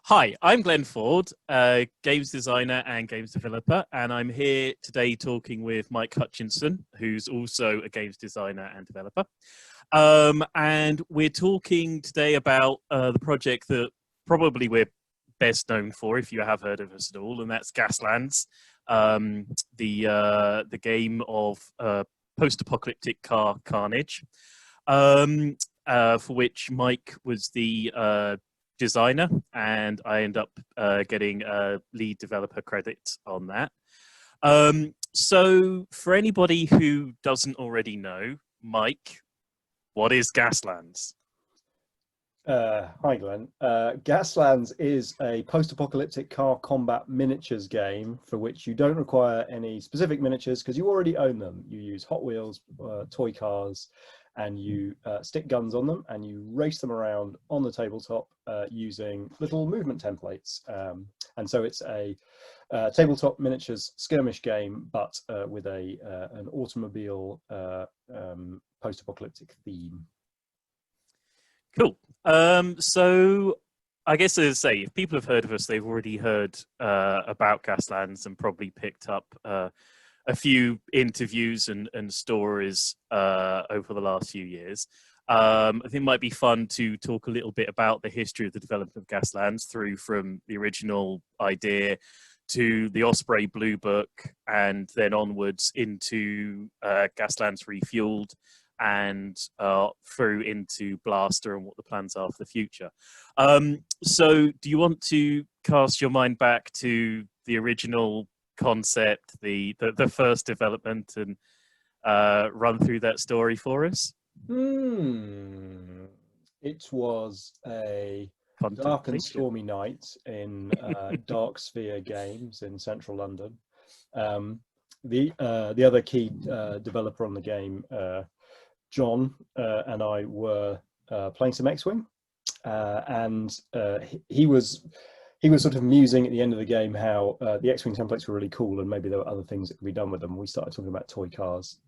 Hi, I'm Glenn Ford, games designer and games developer, and I'm here today talking with Mike Hutchinson, who's also a games designer and developer. And we're talking today about the project that probably we're best known for, if you have heard of us at all, and that's Gaslands, the game of post-apocalyptic car carnage, for which Mike was the designer, and I end up getting lead developer credit on that. So for anybody who doesn't already know, Mike, what is Gaslands? Hi, Glenn. Gaslands is a post-apocalyptic car combat miniatures game for which you don't require any specific miniatures because you already own them. You use Hot Wheels, toy cars, and you stick guns on them and you race them around on the tabletop using little movement templates. And so it's a tabletop miniatures skirmish game, but with an automobile post-apocalyptic theme. Cool. So I guess, as I say, if people have heard of us, they've already heard about Gaslands and probably picked up a few interviews and stories over the last few years. I think it might be fun to talk a little bit about the history of the development of Gaslands through from the original idea to the Osprey Blue Book and then onwards into Gaslands Refueled and through into Blaster and what the plans are for the future. So do you want to cast your mind back to the original concept, the first development, and run through that story for us? It was a dark and stormy night in Dark Sphere Games in central London. The other key developer on the game, John, and I were playing some X-Wing, and he was sort of musing at the end of the game how the X-Wing templates were really cool and maybe there were other things that could be done with them. We started talking about toy cars.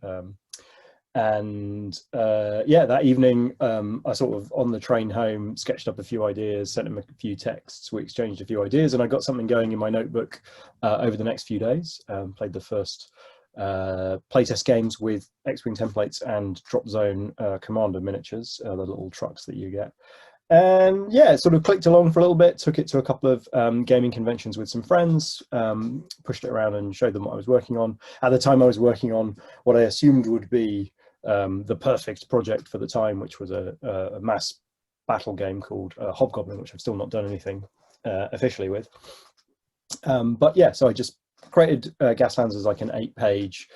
That evening, I sort of, on the train home, sketched up a few ideas, sent him a few texts, we exchanged a few ideas, and I got something going in my notebook over the next few days. Played the first playtest games with X-Wing templates and Drop Zone Commander miniatures, the little trucks that you get. And yeah, it sort of clicked along for a little bit, took it to a couple of gaming conventions with some friends, pushed it around and showed them what I was working on. At the time I was working on what I assumed would be the perfect project for the time, which was a mass battle game called Hobgoblin, which I've still not done anything officially with. But yeah, so I just created Gaslands as like an 8-page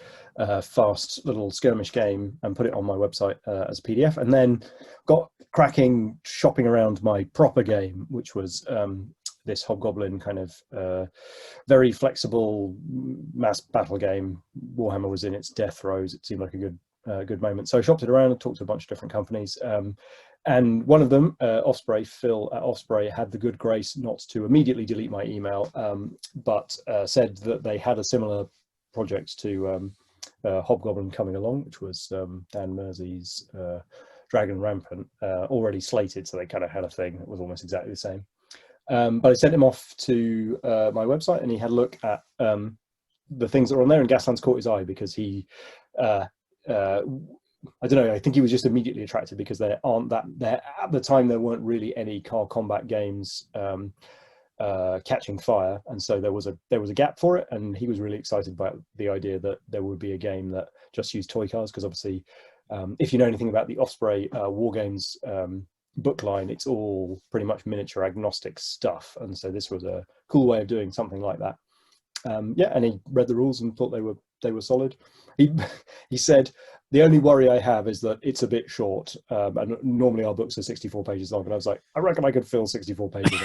fast little skirmish game and put it on my website as a PDF, and then got cracking shopping around my proper game, which was this Hobgoblin kind of very flexible mass battle game. Warhammer was in its death throes. It seemed like a good moment. So I shopped it around and talked to a bunch of different companies. And one of them, Osprey, Phil at Osprey, had the good grace not to immediately delete my email, but said that they had a similar project to Hobgoblin coming along, which was Dan Mersey's Dragon Rampant, already slated, so they kind of had a thing that was almost exactly the same. But I sent him off to my website, and he had a look at the things that were on there, and Gaslands caught his eye because he I don't know, I think he was just immediately attracted because there at the time there weren't really any car combat games catching fire, and so there was a gap for it, and he was really excited about the idea that there would be a game that just used toy cars, because obviously if you know anything about the Osprey War Games book line, it's all pretty much miniature agnostic stuff, and so this was a cool way of doing something like that. Yeah, and he read the rules and thought they were solid. He said, the only worry I have is that it's a bit short, and normally our books are 64 pages long, and I was like, I reckon I could fill 64 pages.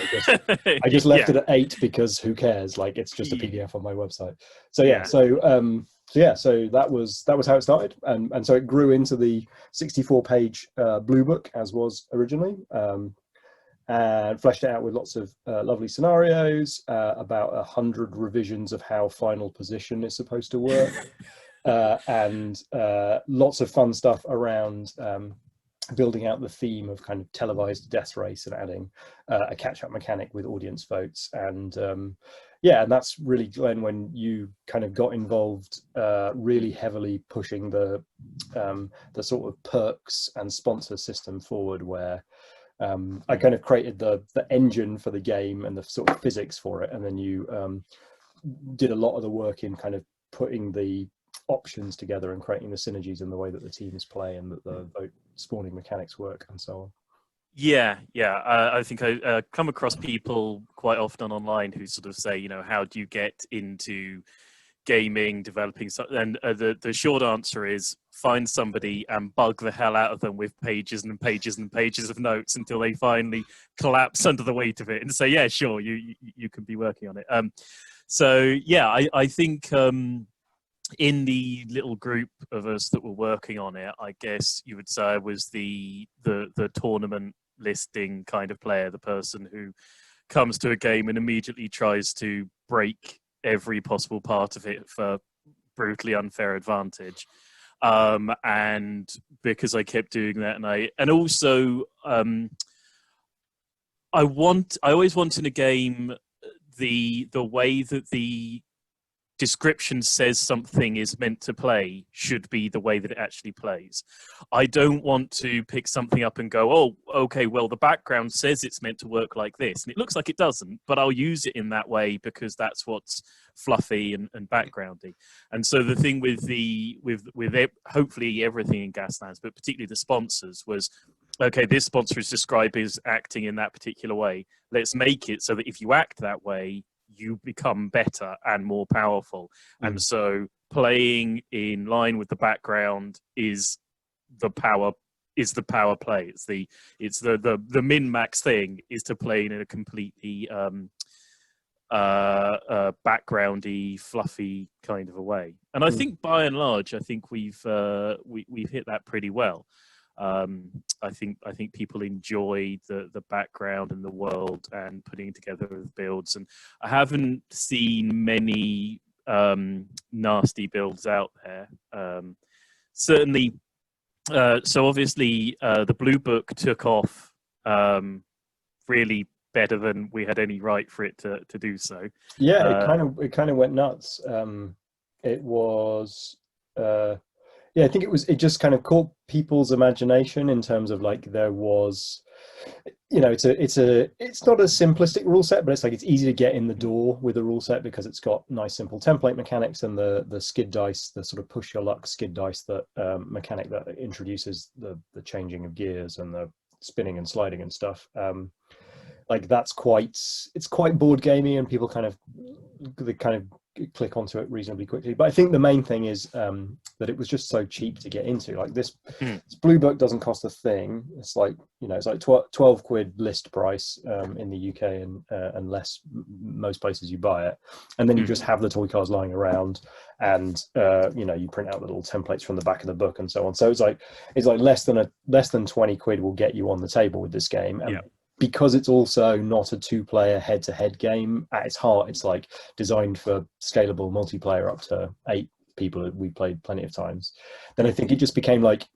I just left it at 8 because who cares, like it's just a PDF on my website. So yeah, so that was how it started, and so it grew into the 64-page blue book as was originally, and fleshed it out with lots of lovely scenarios, about 100 revisions of how final position is supposed to work, and lots of fun stuff around building out the theme of kind of televised death race and adding a catch-up mechanic with audience votes. And yeah, and that's really, Glenn, when you kind of got involved really heavily pushing the sort of perks and sponsor system forward, where I kind of created the engine for the game and the sort of physics for it, and then you did a lot of the work in kind of putting the options together and creating the synergies in the way that the teams play and that the vote spawning mechanics work and so on. Yeah, yeah. I think I come across people quite often online who sort of say, how do you get into gaming, developing something? And the short answer is find somebody and bug the hell out of them with pages and pages and pages of notes until they finally collapse under the weight of it and say, yeah, sure, you can be working on it. So yeah, I think in the little group of us that were working on it, I guess you would say I was the tournament listing kind of player, the person who comes to a game and immediately tries to break every possible part of it for brutally unfair advantage. And because I kept doing that, and also I always want in a game the way that the description says something is meant to play should be the way that it actually plays. I don't want to pick something up and go, oh, okay, well, the background says it's meant to work like this, and it looks like it doesn't, but I'll use it in that way because that's what's fluffy and backgroundy. And so the thing with hopefully everything in Gaslands, but particularly the sponsors, was, okay, this sponsor is described as acting in that particular way. Let's make it so that if you act that way, you become better and more powerful. And so playing in line with the background is the power play. It's the min-max thing is to play in a completely backgroundy, fluffy kind of a way. And I think by and large, I think we've hit that pretty well. I think people enjoy the background and the world and putting together the builds, and I haven't seen many nasty builds out there. Certainly, so obviously the Blue Book took off really better than we had any right for it to do so. Yeah, it kind of went nuts. It was. Yeah, I think it just kind of caught people's imagination in terms of like there was, it's not a simplistic rule set, but it's like it's easy to get in the door with a rule set because it's got nice simple template mechanics and the skid dice, the sort of push your luck skid dice that mechanic that introduces the changing of gears and the spinning and sliding and stuff. Like it's quite board gamey and people kind of click onto it reasonably quickly. But I think the main thing is that it was just so cheap to get into. Like this Blue Book doesn't cost a thing. It's like it's like 12 quid list price in the UK and less most places you buy it, and then you just have the toy cars lying around, and you print out the little templates from the back of the book and so on. So it's like less than 20 quid will get you on the table with this game. And because it's also not a two-player head-to-head game, at its heart, it's like designed for scalable multiplayer up to 8 people. We played plenty of times. Then I think it just became like,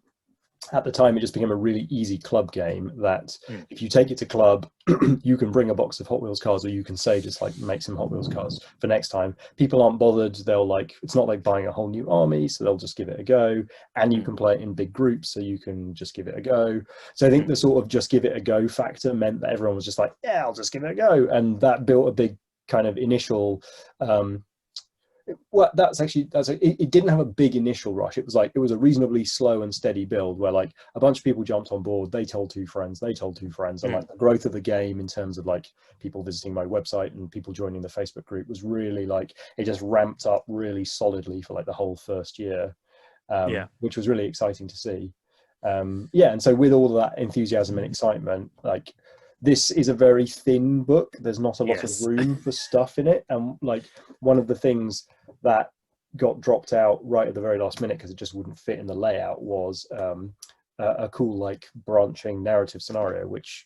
at the time, it just became a really easy club game that if you take it to club, you can bring a box of Hot Wheels cars, or you can say, just like make some Hot Wheels cars for next time. People aren't bothered. It's not like buying a whole new army, so they'll just give it a go. And you can play it in big groups, so you can just give it a go. So I think the sort of just give it a go factor meant that everyone was just like, yeah, I'll just give it a go. And that built a big kind of initial, well, it didn't have a big initial rush. It was a reasonably slow and steady build where like a bunch of people jumped on board. They told two friends, and like the growth of the game in terms of like people visiting my website and people joining the Facebook group was really like, it just ramped up really solidly for like the whole first year, which was really exciting to see. And so with all of that enthusiasm and excitement, like, this is a very thin book. There's not a lot of room for stuff in it. And like one of the things that got dropped out right at the very last minute because it just wouldn't fit in the layout was a cool like branching narrative scenario, which,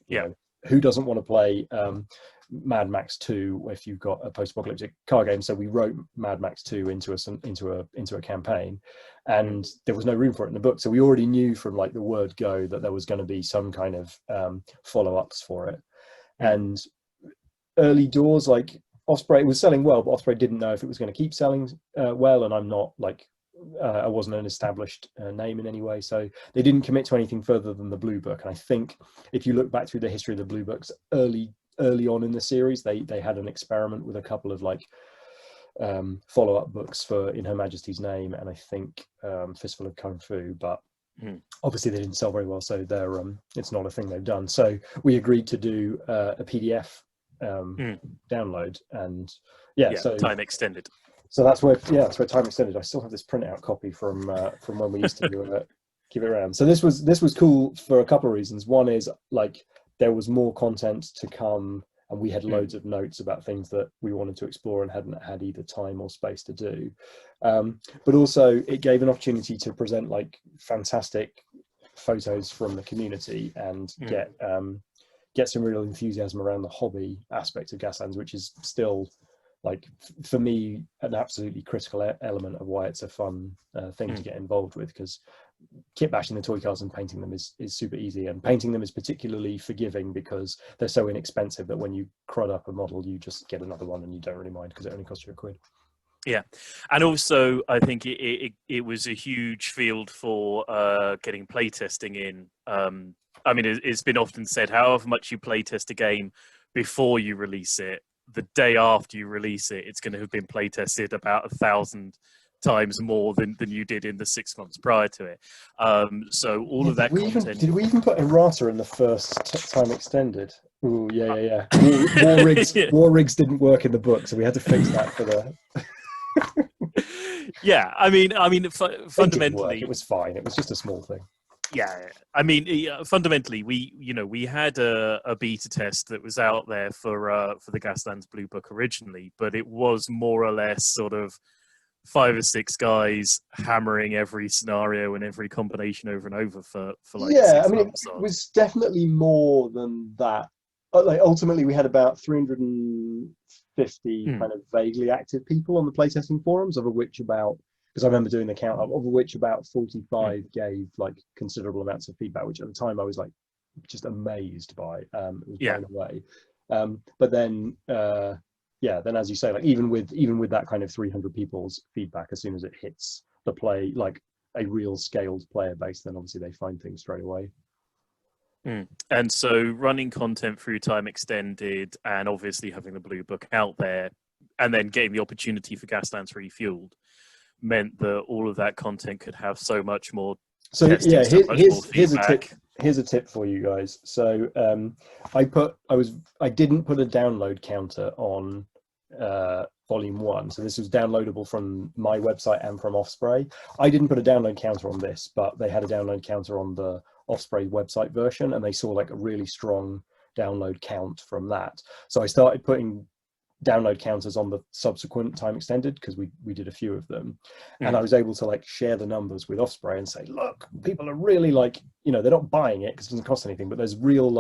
who doesn't want to play Mad Max 2 if you've got a post-apocalyptic car game. So we wrote Mad Max 2 into a campaign, and there was no room for it in the book. So we already knew from like the word go that there was going to be some kind of follow-ups for it. And early doors, like Osprey was selling well, but Osprey didn't know if it was going to keep selling well, and I'm not like I wasn't an established name in any way, so they didn't commit to anything further than the Blue Book. And I think if you look back through the history of the Blue Books, early on in the series, they had an experiment with a couple of like follow-up books for In Her Majesty's Name, and I think Fistful of Kung Fu, but obviously they didn't sell very well, so they're it's not a thing they've done. So we agreed to do a PDF download, and so time extended. So that's where time extended. I still have this printout copy from when we used to give it around. So this was cool for a couple of reasons. One is like there was more content to come, and we had loads of notes about things that we wanted to explore and hadn't had either time or space to do. But also it gave an opportunity to present like fantastic photos from the community and get some real enthusiasm around the hobby aspect of Gaslands, which is still, like, for me, an absolutely critical element of why it's a fun thing to get involved with, because kit bashing the toy cars and painting them is super easy, and painting them is particularly forgiving because they're so inexpensive that when you crud up a model, you just get another one and you don't really mind because it only costs you £1. Yeah, and also I think it was a huge field for getting playtesting in. I mean, it's been often said, however much you playtest a game before you release it, the day after you release it, it's going to have been playtested about 1,000 times more than you did in the 6 months prior to it. So all of that content. Did we even put errata in the first time extended? Ooh, yeah. War rigs didn't work in the book, so we had to fix that for the. Yeah, I mean, fundamentally, it was fine. It was just a small thing. Yeah, I mean, fundamentally, we had a beta test that was out there for the Gaslands Blue Book originally, but it was more or less sort of 5 or 6 guys hammering every scenario and every combination over and over for like 6 months. It was definitely more than that. Like ultimately, we had about 350 kind of vaguely active people on the playtesting forums, of which about, because I remember doing the count, of which about 45 gave like considerable amounts of feedback, which at the time I was like just amazed by. It was blown away. But then, then as you say, like even with that kind of 300 people's feedback, as soon as it hits the play, like a real scaled player base, then obviously they find things straight away. And so running content through Time Extended, and obviously having the Blue Book out there, and then getting the opportunity for Gaslands Refueled, meant that all of that content could have so much more. So yeah, here's a tip for you guys. So I didn't put a download counter on volume 1, so this was downloadable from my website and from Offspray. I didn't put a download counter on this, but they had a download counter on the Offspray website version, and they saw like a really strong download count from that. So I started putting download counters on the subsequent Time Extended, because we did a few of them, and I was able to like share the numbers with Offspray and say, look, people are really like, they're not buying it because it doesn't cost anything, but there's real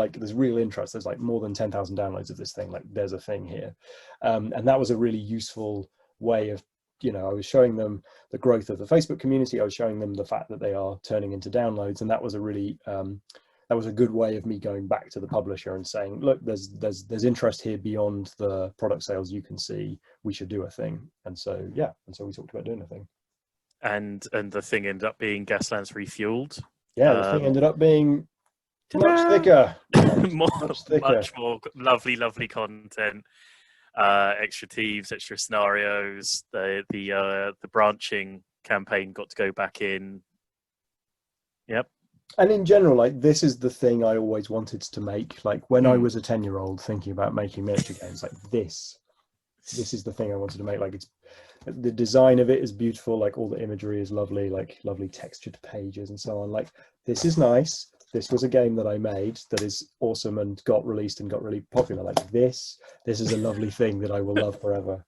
interest. There's like more than 10,000 downloads of this thing. Like there's a thing here, and that was a really useful way of, I was showing them the growth of the Facebook community. I was showing them the fact that they are turning into downloads, and that was a really that was a good way of me going back to the publisher and saying, look, there's interest here beyond the product sales you can see. We should do a thing. And so we talked about doing a thing. And the thing ended up being Gaslands Refueled. Yeah, the thing ended up being much thicker. much more lovely content. Extra thieves, extra scenarios. The branching campaign got to go back in. Yep. And in general, like this is the thing I always wanted to make. Like when I was a 10-year-old thinking about making miniature games, like this is the thing I wanted to make. Like the design of it is beautiful. Like all the imagery is lovely, like lovely textured pages and so on. Like this is nice. This was a game that I made that is awesome and got released and got really popular. Like this is a lovely thing that I will love forever.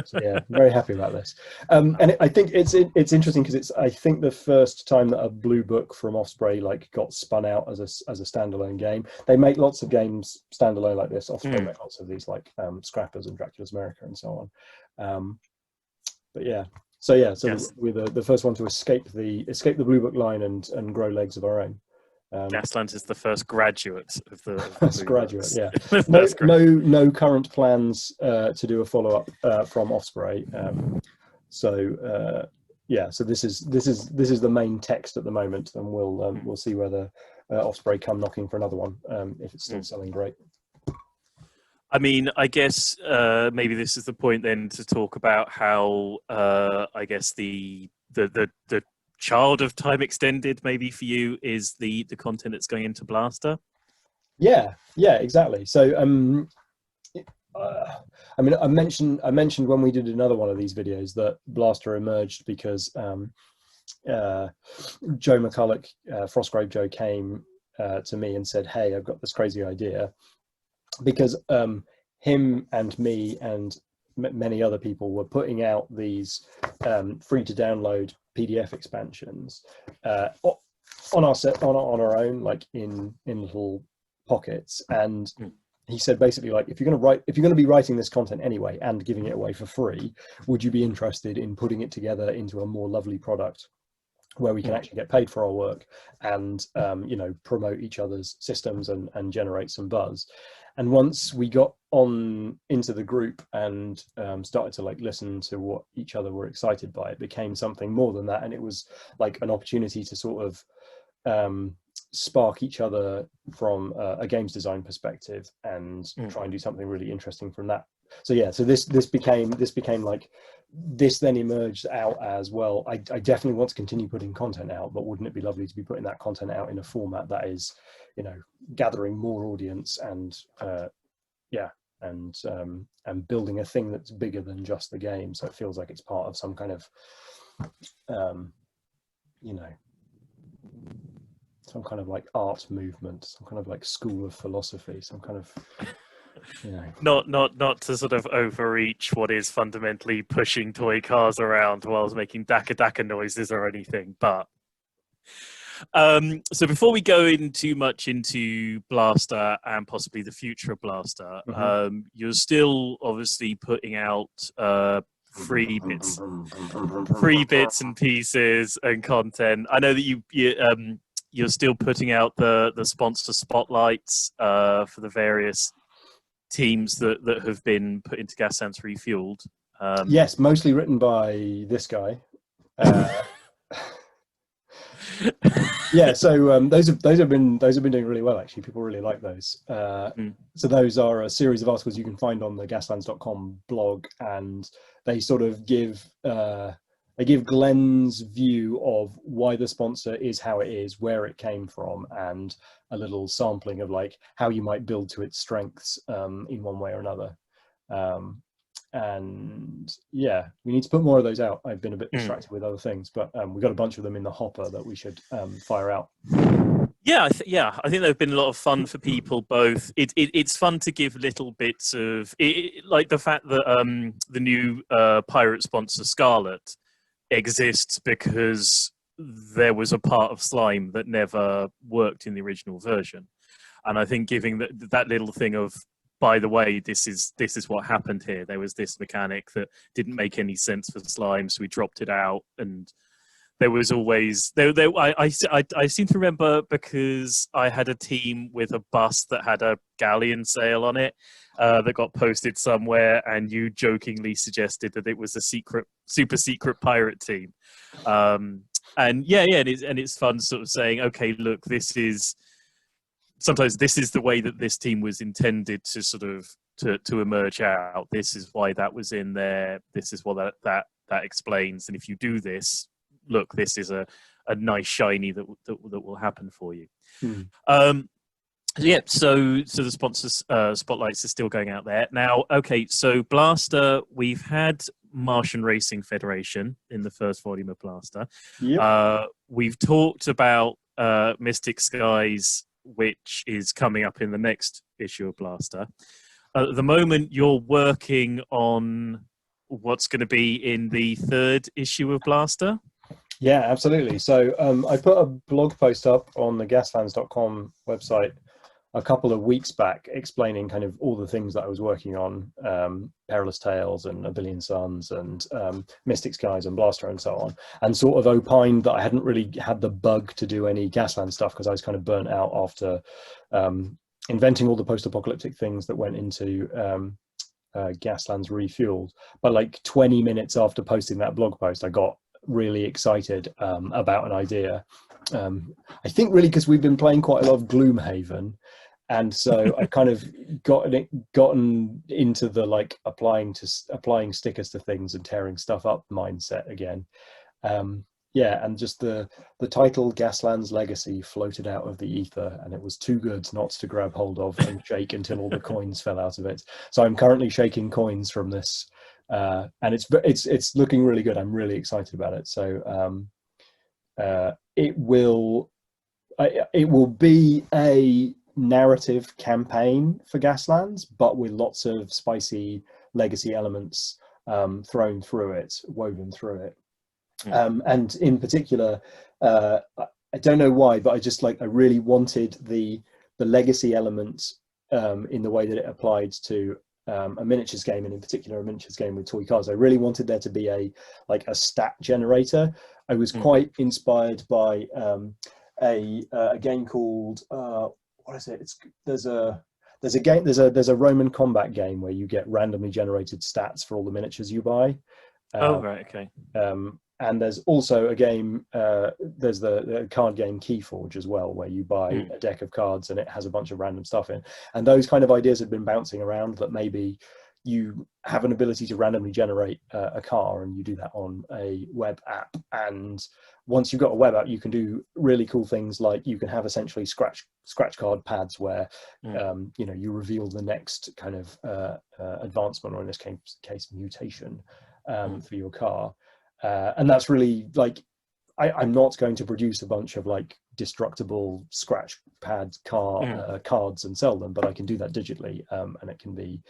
So yeah, I'm very happy about this. I think it's interesting because it's, I think, the first time that a blue book from Osprey like got spun out as a standalone game. They make lots of games standalone like this. Osprey make lots of these, like Scrappers and Dracula's America and so on. But yeah, so Yes. we're the first one to escape the blue book line and grow legs of our own. Gaslands is the first graduate of the First blue graduate, books. yeah. The No, first graduate. no current plans to do a follow up from Osprey. Yeah, so this is the main text at the moment, and we'll see whether Osprey come knocking for another one if it's still selling great. I mean, I guess maybe this is the point then to talk about how I guess the child of Time Extended maybe for you is the content that's going into Blaster. Yeah, exactly. So I mean, I mentioned when we did another one of these videos that Blaster emerged because Joe McCulloch, Frostgrave Joe, came to me and said, "Hey, I've got this crazy idea," because him and me and many other people were putting out these free to download PDF expansions on our own, like in little pockets. And he said basically, like, if you're going to be writing this content anyway and giving it away for free, would you be interested in putting it together into a more lovely product where we can actually get paid for our work and promote each other's systems and generate some buzz? And once we got on into the group and started to like listen to what each other were excited by, it became something more than that. And it was like an opportunity to sort of spark each other from a games design perspective and try and do something really interesting from that. So yeah, so this became like, this then emerged out as, well, I definitely want to continue putting content out, but wouldn't it be lovely to be putting that content out in a format that is, gathering more audience and and building a thing that's bigger than just the game, so it feels like it's part of some kind of some kind of like art movement, some kind of like school of philosophy, some kind of not to sort of overreach what is fundamentally pushing toy cars around whilst making daka daka noises or anything, but so before we go in too much into Blaster and possibly the future of Blaster, you're still obviously putting out free bits and pieces and content. I know that you're still putting out the sponsor spotlights for the various teams that have been put into Gaslands Refueled. Yes, mostly written by this guy. Yeah, so those have been doing really well, actually. People really like those. So those are a series of articles you can find on the gaslands.com blog, and they sort of give Glenn's view of why the sponsor is how it is, where it came from, and a little sampling of like how you might build to its strengths in one way or another. And yeah, we need to put more of those out. I've been a bit distracted with other things, but we've got a bunch of them in the hopper that we should fire out. Yeah, I think they've been a lot of fun for people. Both, it's fun to give little bits of like the fact that the new pirate sponsor Scarlet exists because there was a part of Slime that never worked in the original version, and I think giving that little thing of, by the way, this is what happened here. There was this mechanic that didn't make any sense for Slime, so we dropped it out. And there was always I seem to remember, because I had a team with a bus that had a galleon sail on it that got posted somewhere, and you jokingly suggested that it was a super secret pirate team. And it's fun sort of saying, okay, look, sometimes this is the way that this team was intended to sort of to emerge out. This is why that was in there. This is what that explains. And if you do this, look, this is a nice shiny that will happen for you. Yeah, so the sponsors spotlights are still going out there now. Okay, so Blaster, we've had Martian Racing Federation in the first volume of Blaster. Yep. We've talked about Mystic Skies, which is coming up in the next issue of Blaster. At the moment, you're working on what's going to be in the third issue of Blaster? Yeah, absolutely. So I put a blog post up on the Gaslands.com website a couple of weeks back explaining kind of all the things that I was working on, Perilous Tales and A Billion Suns and Mystic Skies and Blaster and so on, and sort of opined that I hadn't really had the bug to do any Gasland stuff because I was kind of burnt out after inventing all the post-apocalyptic things that went into Gaslands Refueled. But like 20 minutes after posting that blog post, I got really excited about an idea. I think really because we've been playing quite a lot of Gloomhaven, and so I kind of gotten into the like applying stickers to things and tearing stuff up mindset again. Yeah, and just the title Gaslands Legacy floated out of the ether, and it was too good not to grab hold of and shake until all the coins fell out of it. So I'm currently shaking coins from this, and it's looking really good. I'm really excited about it. So it will be a narrative campaign for Gaslands, but with lots of spicy legacy elements thrown through it, woven through it. And in particular, I don't know why, but I really wanted the legacy element in the way that it applied to a miniatures game, and in particular a miniatures game with toy cards. I really wanted there to be a stat generator. I was quite inspired by a game called what is it? There's a Roman combat game where you get randomly generated stats for all the miniatures you buy. Oh right, okay. And there's also a game, there's the card game Keyforge as well, where you buy a deck of cards and it has a bunch of random stuff in. And those kind of ideas had been bouncing around, that maybe you have an ability to randomly generate a car, and you do that on a web app. And once you've got a web app, you can do really cool things, like you can have essentially scratch card pads where you reveal the next kind of advancement, or in this case mutation, for your car. And that's really like, I'm not going to produce a bunch of like destructible scratch pad cards and sell them, but I can do that digitally, and it can be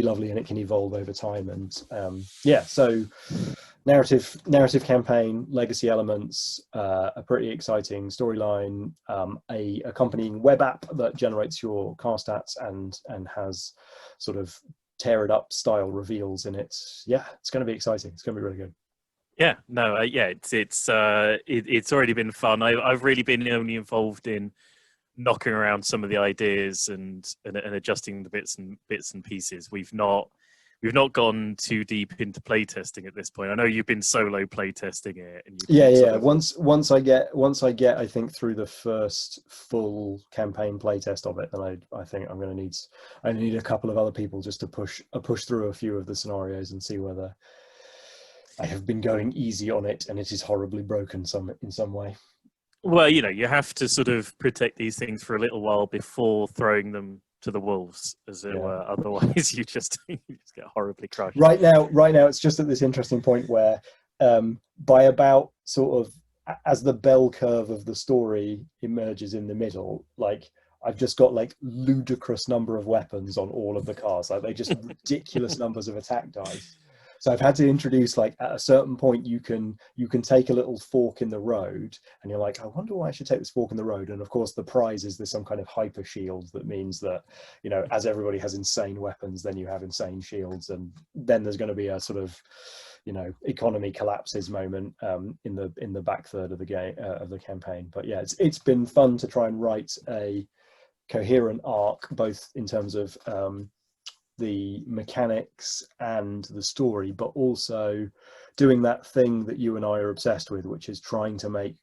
lovely, and it can evolve over time. And so narrative campaign, legacy elements, a pretty exciting storyline, a accompanying web app that generates your car stats and has sort of tear it up style reveals in it. Yeah, it's going to be exciting. It's going to be really good. Yeah, no, it's already been fun. I've really been only involved in knocking around some of the ideas and adjusting the bits and pieces. We've not gone too deep into playtesting at this point. I know you've been solo playtesting it. And Once I get I think through the first full campaign playtest of it, then I think I'm going to need a couple of other people just to push through a few of the scenarios and see whether I have been going easy on it and it is horribly broken in some way. Well, you have to sort of protect these things for a little while before throwing them to the wolves, as it were. Otherwise, you just get horribly crushed. Right now, it's just at this interesting point where, by about sort of as the bell curve of the story emerges in the middle, like I've just got like ludicrous number of weapons on all of the cars. Like they just ridiculous numbers of attack dice. So I've had to introduce, like, at a certain point you can take a little fork in the road, and you're like, I wonder why I should take this fork in the road. And of course the prize is there's some kind of hyper shield that means that, as everybody has insane weapons, then you have insane shields, and then there's going to be a sort of, economy collapses moment in the back third of the game of the campaign. But yeah, it's been fun to try and write a coherent arc, both in terms of the mechanics and the story, but also doing that thing that you and I are obsessed with, which is trying to make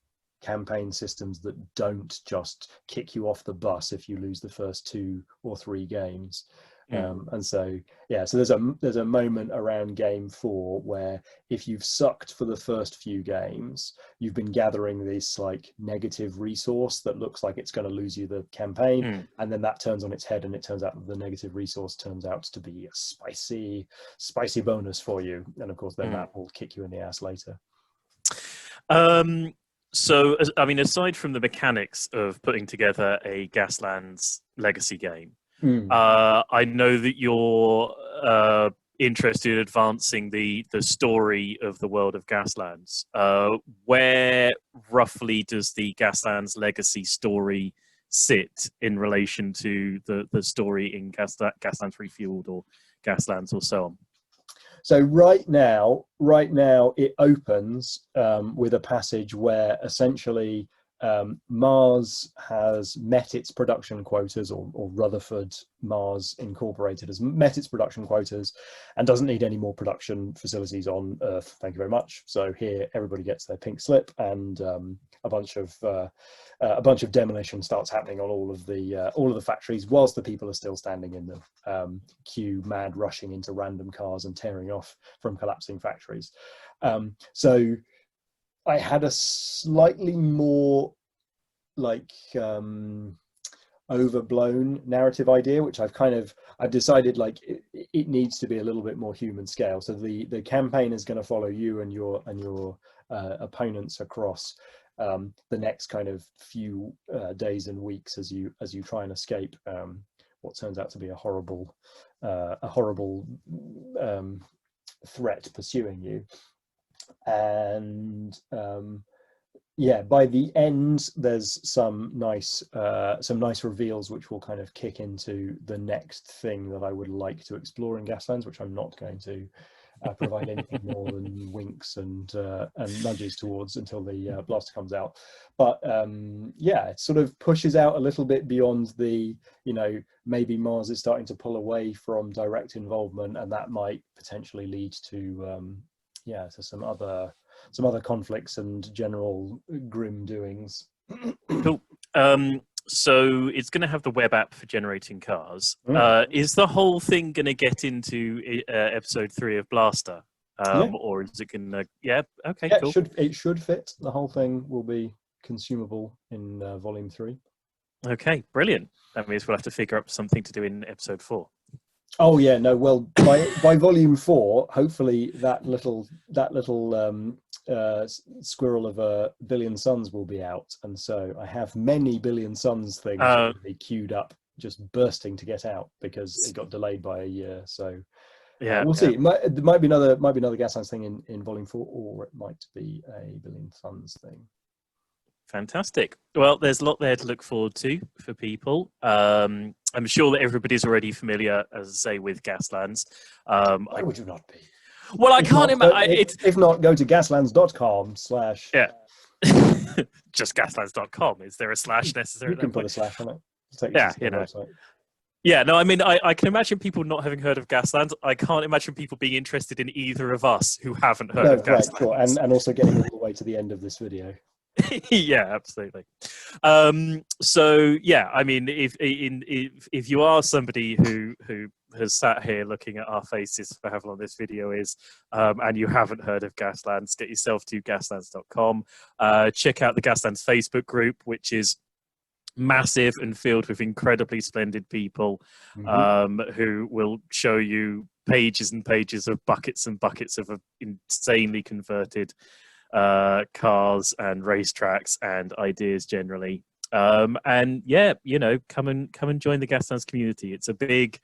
campaign systems that don't just kick you off the bus if you lose the first 2 or 3 games. And so there's a moment around game 4 where if you've sucked for the first few games, you've been gathering this like negative resource that looks like it's going to lose you the campaign, and then that turns on its head, and it turns out that the negative resource turns out to be a spicy bonus for you, and of course then that will kick you in the ass later. So I mean, aside from the mechanics of putting together a Gaslands legacy game, I know that you're interested in advancing the story of the world of Gaslands. Where roughly does the Gaslands legacy story sit in relation to the story in Gaslands Refueled or Gaslands or so on? So right now it opens with a passage where essentially Mars has met its production quotas, or Rutherford Mars Incorporated has met its production quotas and doesn't need any more production facilities on Earth. Thank you very much. So here everybody gets their pink slip, and a bunch of demolition starts happening on all of the factories, whilst the people are still standing in them. Q mad rushing into random cars and tearing off from collapsing factories. So I had a slightly more overblown narrative idea, which I've decided it needs to be a little bit more human scale. So the campaign is going to follow you and your opponents across the next kind of few days and weeks as you try and escape what turns out to be a horrible threat pursuing you. And by the end there's some nice reveals which will kind of kick into the next thing that I would like to explore in Gaslands, which I'm not going to provide anything more than winks and nudges towards until the blaster comes out. But it sort of pushes out a little bit beyond the, maybe Mars is starting to pull away from direct involvement, and that might potentially lead to to some other conflicts and general grim doings. Cool. So it's going to have the web app for generating cars. Is the whole thing going to get into episode 3 of Blaster? Or is it going to... Yeah, okay, cool. It should fit. The whole thing will be consumable in volume 3. Okay, brilliant. That means we'll have to figure out something to do in episode 4. Oh yeah, no. Well, by volume 4, hopefully that little squirrel of a billion suns will be out, and so I have many billion suns things already queued up, just bursting to get out because it got delayed by a year. So we'll see. There might be another Gaslands thing in volume 4, or it might be a billion suns thing. Fantastic. Well, there's a lot there to look forward to for people. I'm sure that everybody's already familiar, as I say, with Gaslands. Why would you not be? Well, I can't imagine. If not, go to gaslands.com/ Yeah. Just gaslands.com. Is there a slash necessary? You can put a slash on it. Website. Yeah, no, I mean, I can imagine people not having heard of Gaslands. I can't imagine people being interested in either of us who haven't heard of Gaslands. Right, sure. And also getting all the way to the end of this video. Yeah, absolutely. So yeah, I mean, if you are somebody who has sat here looking at our faces for how long this video is, and you haven't heard of Gaslands, get yourself to gaslands.com. Check out the Gaslands Facebook group, which is massive and filled with incredibly splendid people who will show you pages and pages of buckets and buckets of insanely converted cars and racetracks and ideas generally. And yeah, come and join the Gaslands community. It's a big,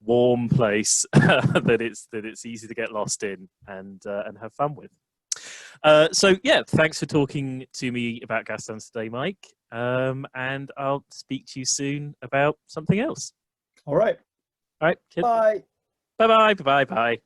warm place that it's easy to get lost in and have fun with. So yeah, thanks for talking to me about Gaslands today, Mike. And I'll speak to you soon about something else. All right. All right. Bye. Bye. Bye. Bye. Bye.